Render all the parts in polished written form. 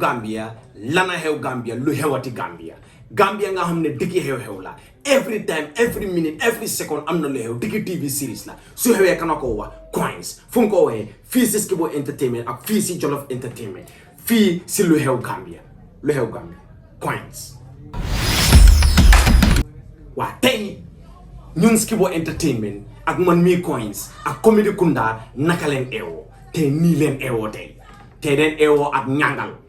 Gambia lana xew Gambia lu xewati Gambia nga xamne dëkki xew la every time every minute every second amna lu xew dëkki TV series la su xewé kana ko wa Coins fu ko wé fi ci Skibo Entertainment ak fi ci Jollof Entertainment fi ci lu xew Gambia Coins wa tay ñun Skibo Entertainment ak man mi Coins ak Comedy Kunda naka len ewo te ni len ewo te den ewo ak ñangal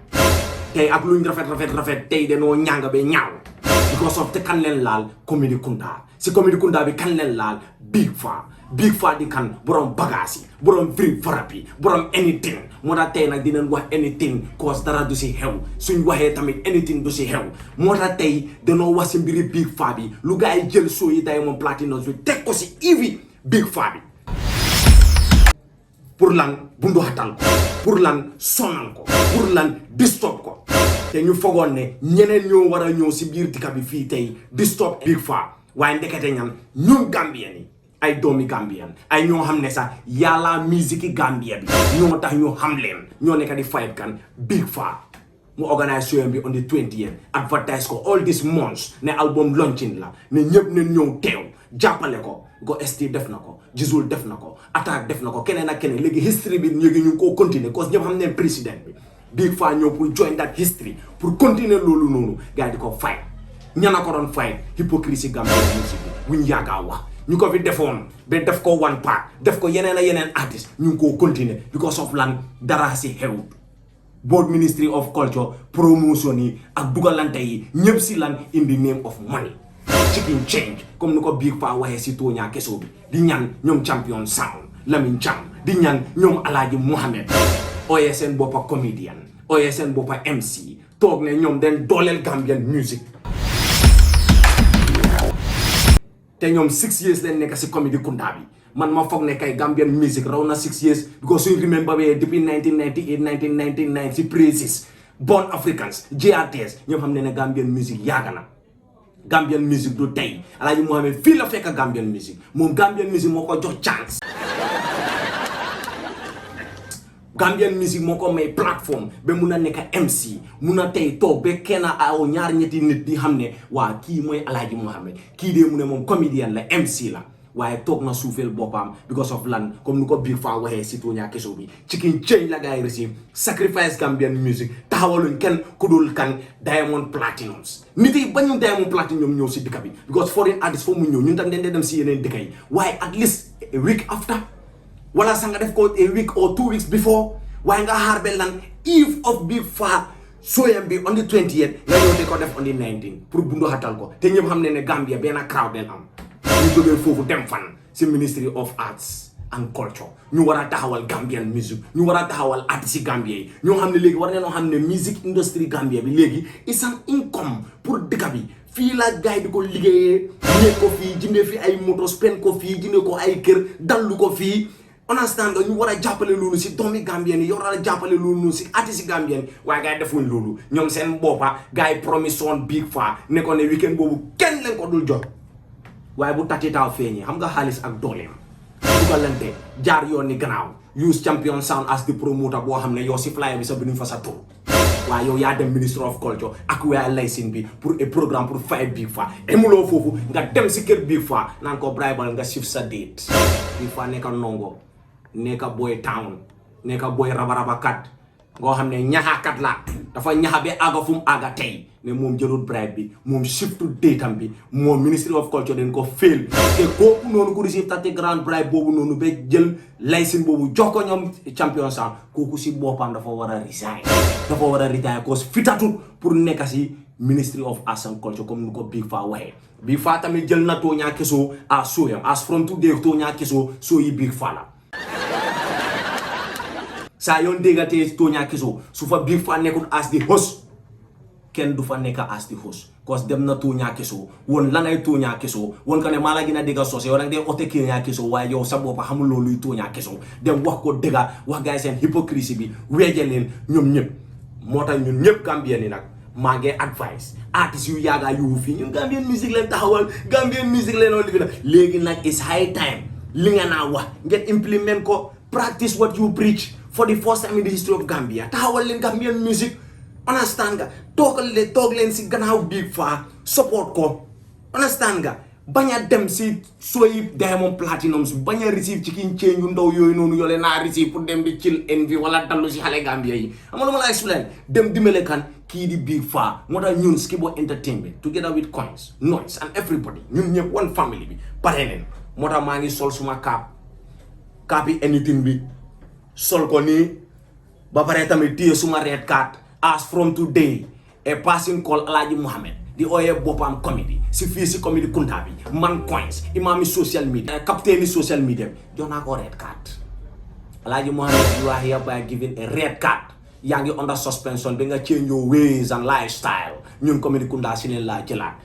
tay ak luñ rafet tay deno ñanga be ñaaw because of te kan len laal Comedy Kunda si Comedy Kunda bi kan len laal Big Faa di kan borom bagage borom free therapy borom anything moda tay nak dinañ wax anything cause dara du ci xew suñ waxe tamit anything du ci xew moda tay deno wax ci mbiri Big Faa bi lu gaay jël show yi Diamond Platnumz bi tek ko ci Ivy Big Faa bi pour lan bundu hatal ko pour lan sonal ko pour lan disturb ko te ñu fogoon ne ñeneen ñoo wara ñëw ci biir dika bi fi tay disturb Big Faa waaye ndekete ñam ñun Gambien yi ay doomi Gambien ay ñoo xam ne sax yàlla musique Gambia bi ñoo tax ñu xam leen ñoo nekk di fight kan Big Faa mu organise show bi on the 20th advertise ko all this months ne album launching la ne ñëpp ne ñëw teew jàppale ko go ST def na ko Jizzle def na ko Attack def na ko keneen ak keneen léegi history bi ñu ko continuer cause ñëpp xam ne président bi Big Faa ñëw pour join that history pour continuer loolu noonu gars di ko fight ñana ko doon fight hypocrisie Gambia music buñ yaaga wax ñu ko fi defoon ba def ko one part def ko yeneen artist ñu ko continuer because of lan dara si xew board Ministry of Culture promotion yi ak dugalante yi ñëpp si lan in the name of money chicken change comme ni ko Big Faa waxee si Toña Keso bi di ñaan ñoom Champion Sound Lamin Cham di ñaan ñoom Alhaji Mohamed OSN boppa comedian OSN boppa MC toog ne ñoom den dooleel Gambian music te ñoom 6 years leen nekk si Comedy Kunda bi man ma foog ne kay Gambian music raw na 6 years because suñ remember be depuis 1998 1999 si Praises Born Africans GRTS ñoom xam ne Gambian music yaaga na Gambian music du tey Alhaji Mohamed fii la fekk Gambian music moom Gambian music moo ko jox chance Gambian music moo ko may plateforme ba mun a nekk MC mun a tey toog ba kenn aw ñaar ñetti nit di xam ne waa kii mooy Alhaji Mohamed kii dee mu ne moom comédien la MC la waaye toog na suufeel boppam because of lan comme ni ko Big Faa waxee si Toña Keso bi chicken change la gaay receive sacrifice Gambian music taxawaluñ kenn ku dul kan Diamond Platnumz nit yi bañu Diamond Platnumz ñëw si dëkk bi because foreign artist foofu mu ñëw ñun tam den dem si yeneen dëkk yi waaye at least a week after wala sa nga def ko a week or 2 weeks before waaye nga xaar ba lan eve of Big Faa show bi on the 20th nga ñëw di ko def on the 19 pour bundu xatal ko te ñëpp xam ne Gambia benn crowd den am ñu jógee foofu dem fan si Ministry of Arts and Culture ñu war a taxawal Gambian music ñu war a taxawal artiste si Gambia yi ñoo xam ne léegi war nañoo xam ne music industry Gambia bi léegi is an income pour dëkk bi fii la gaay di ko liggéeyee ñëw ko fii jëndee fi ay moto spend ko fii jëndee ko ay kër dallu ko fii understand nga ñu war a jàppale loolu si doomi Gambien yi war a jàppale loolu si artiste Gambien waaye gars yi defuñ loolu ñoom seen boppa gars yi promise woon Big Faa ne ko ne weekend boobu kenn leen ko dul jot waaye bu tati taaw feeñee xam nga xaalis ak dooleem dugalante jaar yoon ni gannaaw use Champion Sound as the promoter boo xam ne yow si flyer bi sa binuñ fa sa tur waaye yow yaa dem Ministry of Culture ak waa licence bi pour un programme pour fay Big Faa emuloo foofu nga dem si kër Big Faa naan ko bribal nga shift sa date Big Faa nekka nongo nekka boy town nekka boy raba kat ngoo xam ne ñaxakat la dafa ñaxa be aga fu mu aga tey ne moom jëlul bribe bi moom shiftu datam bi moom Ministry of Culture den ko fail te kooku noonu ku receive tati grand bribe boobu noonu ba jël licence boobu jox ko ñoom Champion Sound kooku si boppam dafa war a resign dafa war a retire cause fitatut pour nekk si Ministry of Arts and Culture comme ni ko Big Faa waxee Big Faa tamit jël na Toña Keso a sooyam as from today Toña Keso soo yi Big Faa la saa yoon déggatee Toña Keso su fa Big Faa nekkul as the host ken du fa nekk as the host cause dem na tuuñaa keso won la ngay tuuñaa keso won ko ne maa la gën a dégga sosé yow nag dee ote kiiñaa keso waaye yow sa boppa xamul looluy tuuñaa keso dem wax ko dëgga wax gaay seen hypocrisie bi weeje leen ñoom ñëpp moo tax ñun ñëpp Gambien yi nag maa ngi advice artistes yu yaagaa yu fii ñun Gambian music leen taxawal Gambian music leen oo lifi na léegi nag is high time li nga naa wax ngeen implement ko practice what you preach for the first time in the history of Gambia taxawal leen Gambian music understand nga toog leen si gannaaw Big Faa support ko understand nga bañ a dem si sooy Diamond Platinums bañ a receive ci kiñ change yu ndaw yooyu noonu yoo leen naa receive pour dem di chill envy wala dallu si xale Gambia yi xam nga lu ma la explain dem dimbale kan kii di Big Faa moo tax ñun Skibo Entertainment together with Coins Noise and everybody ñun ñëpp one family bi pare leen moo tax maa ngi sol suma kaap yi anything bi sol ko nii ba pare tamit téye suma red card as from today a passing call Alhaji Mohamed di ooyee boppam comedy si fii si comedy Kunta bi man Coins imaami social media capitaine social media bi jox naa ko red card Alhaji Mohamed you are hereby given a red card yaa ngi under suspension bi nga change your ways and lifestyle ñun comedy Kunta si leen laa jëlaat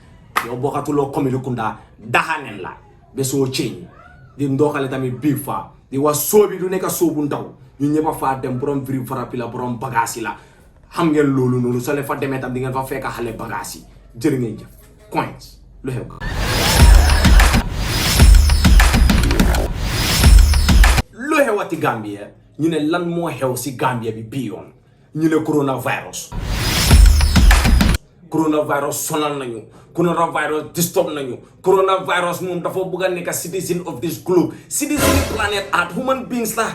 yow bokkatuloo comedy Kunta daxaneen la ba soo change di ndoxale tamit Big Faa di wax soobi du nekk soobu ndaw ñun ñëpp a faa dem borom vri farapi la borom bagage yi la xam ngeen loolu noonu soo leen fa demee tam di ngeen fa fekk xale bagage yi jërë ngeen jëf Coins lu xew lu xewati Gambia ñu ne lan moo xew si Gambia bi bii yoon ñu ne coronavirus sonal nañu coronavirus disturb nañu coronavirus moom dafa bëgg a nekk citizen of this globe citizen planet Earth human beings la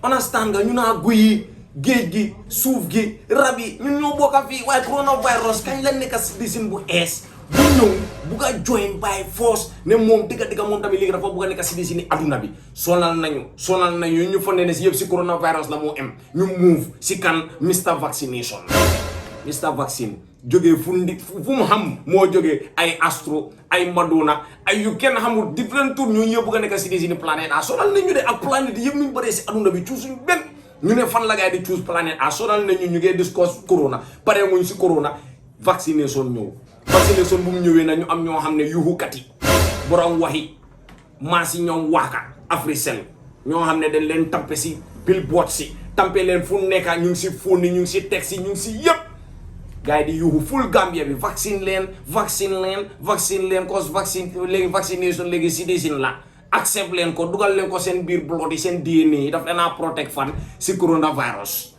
understand nga ñu naa guy yi géej gi suuf gi rab yi ñun ñoo bokk fii waaye coronavirus kañ la nekk citizen bu ees bu ñëw bugg a join by force ne moom digga moom tamit léegi dafa bugg a nekk citizen ni adduna bi sonal nañu ñu fonde ne si yëpp si coronavirus la moo am ñu move si kan Mr Vaccination Mr Vaccine jógee fu mu xam moo jógee ay Astro ay Madonna ay yu kenn xamul different tour ñu ñëpp bugg a nekk citizen ni planète a sonal nañu de ak planète yëpp ñu bëree si adduna bi cuusuñu benn ñu ne fan la gaay di choose planète a sonal nañu ñu ngi discuss corona pare muñ si corona vaccination ñëw vaccination bu mu ñëwee na ñu am ñoo xam ne yuuxukat yi borom waxi maas yi ñoom waaka Africell ñoo xam ne dañ leen tampe si billboard si tampe leen fu nekka ñu ngi si phone yi ñu ngi si texte yi ñu ngi si yëpp gaay di yuuxu full Gambia bi vaccine leen cause vaccine léegi vaccination léegi citizen la accept leen ko dugal leen ko seen biir blood yi seen DNA yi daf leen a protect fan si coronavirus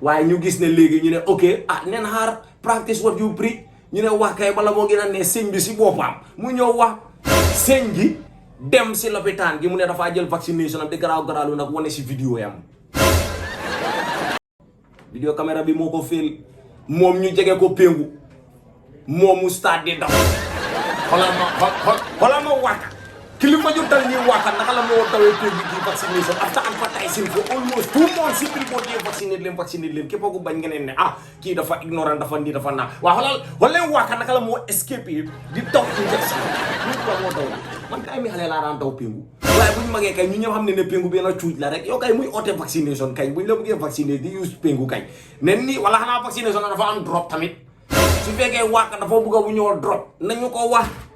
waaye ñu gis ne léegi ñu ne ok neen xaar practice what you preach ñu ne wax kay bala moo gën a ne sëñ bi si boppam mu ñëw wax sëñ gi dem si lopitaan gi mu ne dafaa jël vaccination am di garaaw nag wane si vidéo yam vidéo caméra bi moo ko féel moom ñu jege ko péngu moom mu stade di daw xoolal ma wàkka kilifa ju dal ñuy waxal naka la moo dawee péngu di vaccination after advertising for almost 2 months si billboard yi vacciner leen képp ku bañ ngeen ne kii dafa ignorant dafa nii dafa naa waaw xoolal leen waxal naka la moo escape di daw injection ñu ko moo daw man kay mi xale laa daan daw péngu waaye bu ñu magee kay ñu ñëw xam ne péngu benn cuuj la rek yow kay muy oote vaccination kay bu ñu la bëggee vacciner di use péngu kay nen nii wala xanaa vaccination dafa am drop tamit su fekkee waaka dafa bëgg a bu ñëw drop nañu ko wax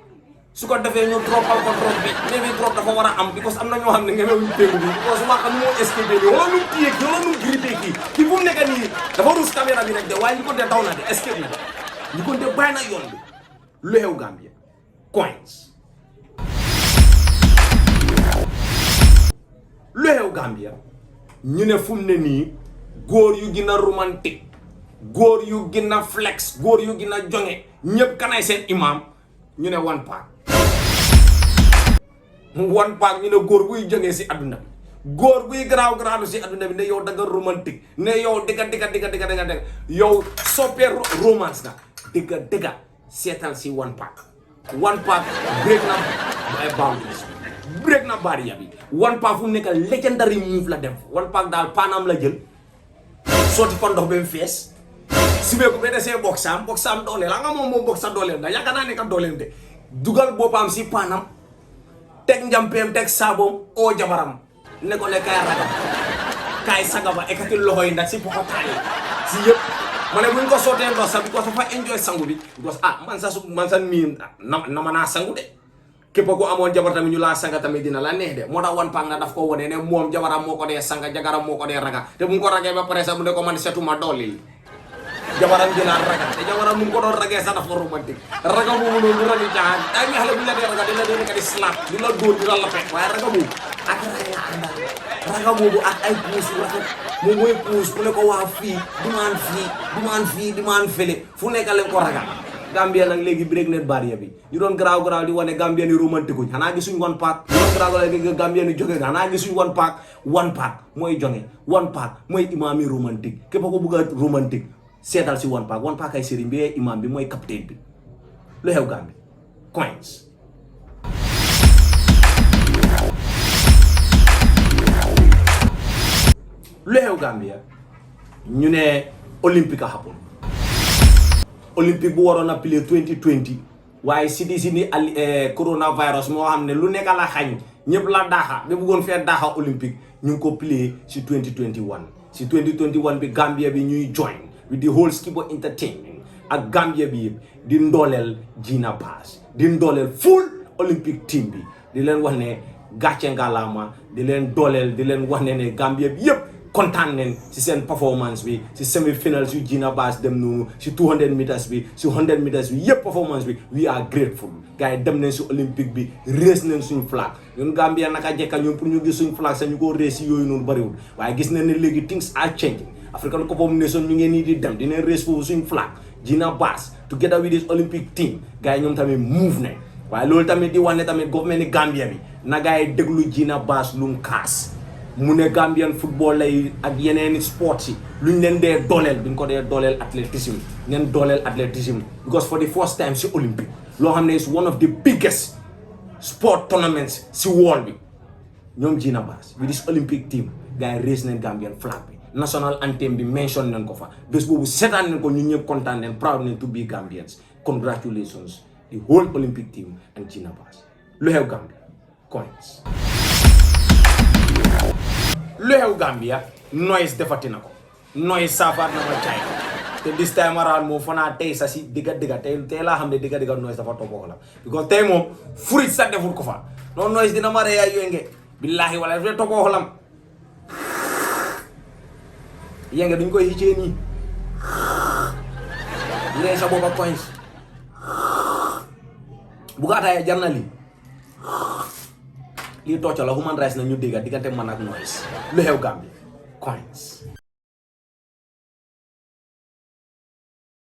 su ko defee ñu dropal ko drop bi mais bi drop dafa war a am because am na ñoo xam ne ngemewuñu péngu bi because waaka nu moo escapé nii wala nu mu téye kii wala nu mu grippé kii fu mu nekk nii dafa rus caméra bi rek de waaye ñu ko dee daw na de escape na de ñu ko dee bàyyi na yoon bi lu xew Gambia Coins lu xew Gambia ñu ne fu mu ne nii góor yu gën a romantique góor yu gën a flex góor yu gën a jonge ñëpp kanay seen imam ñu ne one pack ñu ne góor buy jógee si adduna bi góor buy garaaw si adduna bi ne yow da nga romantique ne yow dëgga yow soppee romance nga dëgga seetal si one pack break na ay boundaries break na barrière bi one pack fu mu nekk legendary move la def one pack daal paanaam la jël sotti fa ndox ba mu fees sibee ko ba desee boxam dooleel la nga moom boxa dooleel nga yaakaar naa ne ka dooleel de dugal boppam si paanam teg njampeem teg saaboom oo jabaram ne ko ne kay ragam kay sagaba ekati loxo yi ndax si poxotaan yi si yëpp mané buñ ko soté ndox sax because dafa enjoy sangu bi because man sa mi na mana sangu de képp ko amoon jabar tamit ñu la sanga tamit dina la neex de moo tax One Pac na daf ko wone ne moom jabaram moo ko dee sanga jagaram moo ko dee raga te bu ko ragee ba pare sax mu ne ko man setuma dolli jabaram dina raga te jabaram mu ko doon ragee sax dafa romantique raga boobu noonu du ragi jaan ay mi xale bu la dee raga dina dee nekk di slap di la dóor di la lappe waaye raga boobu ak raga boobu ak ay puus rafet moom mooy puus mu ne ko waa fii du maan fële fu nekk leen ko raga Gambia nag léegi break net barrière bi ñu doon garaaw di wane Gambia ni romantique uñ xanaa gisuñ One Pac ñu doon garaaw di Gambia ni jóge nga xanaa gisuñ One Pac mooy jonge One Pac mooy imam yi romantique képp ko bëgg a romantique seetal si One Pac ay sëriñ bi imam bi mooy capitaine bi lu xew Gambia coins lu xew Gambia ñu ne olympique a happen olympique bu waroon a play 2020 waaye CDC ni coronavirus moo xam ne lu nekk la xañ ñëpp la daaxa ba bëggoon fee daaxa olympique ñu ngi ko play si 2021 si 2021 bi Gambia bi ñuy join with the whole Skibo Entertainment ak Gambia bi yëpp di ndooleel Gina Bass di ndooleel full olympique team bi di leen wax ne gàcce ngalaama di leen dooleel di leen wax ne Gambia bi yëpp kontaan nañ si seen performance bi si semi-finals yu Gina Bass dem noonu si 200 meters bi si 100 meters bi yëpp performance bi we are grateful gars yi dem nañ si olympique bi race nañ suñ flag ñun Gambia naka jekka ñoom pour ñu gis suñ flag sax ñu ko race yooyu noonu bariwul waaye gis nañ ne léegi things are changing African Cup of Nations ñu ngeen nii di dem dinañ race foofu suñ flag Gina Bass together with this olympic team gars yi ñoom tamit move nañ waaye loolu tamit di wax ne tamit government ni Gambia bi na gars yi déglu Gina Bass lu mu kaas mu ne Gambian football lay ak yeneen sports yi luñ leen dee dooleel duñ ko dee dooleel athlétisme ngeen dooleel athlétisme because for the first time si olympique loo xam ne is one of the biggest sport tournaments si world bi ñoom Gina Bass with this olympic team gars yi raise nañ Gambian flag bi national anthem bi mention nañ ko fa bés boobu seetaan nañ ko ñun ñëpp kontaan nañ proud nañ to be Gambians congratulations the whole olympic team and Gina Bass lu xew Gambia coins lu xew Gambia noise defati na ko noise saafaat na ma caay te this time around moom fanaa tey sa si digga tey laa xam ne digga noise dafa toppoo la because tey moom furit sa defut ko fa non noise dina ma rey ay yenge billahi wala dafay toppoo xolam yenge duñ koy xicee nii lay sa boppa coins bu gaataaya jar na lii tocca la human rights na ñu dégga diggante man ak noise lu xew Gambia coins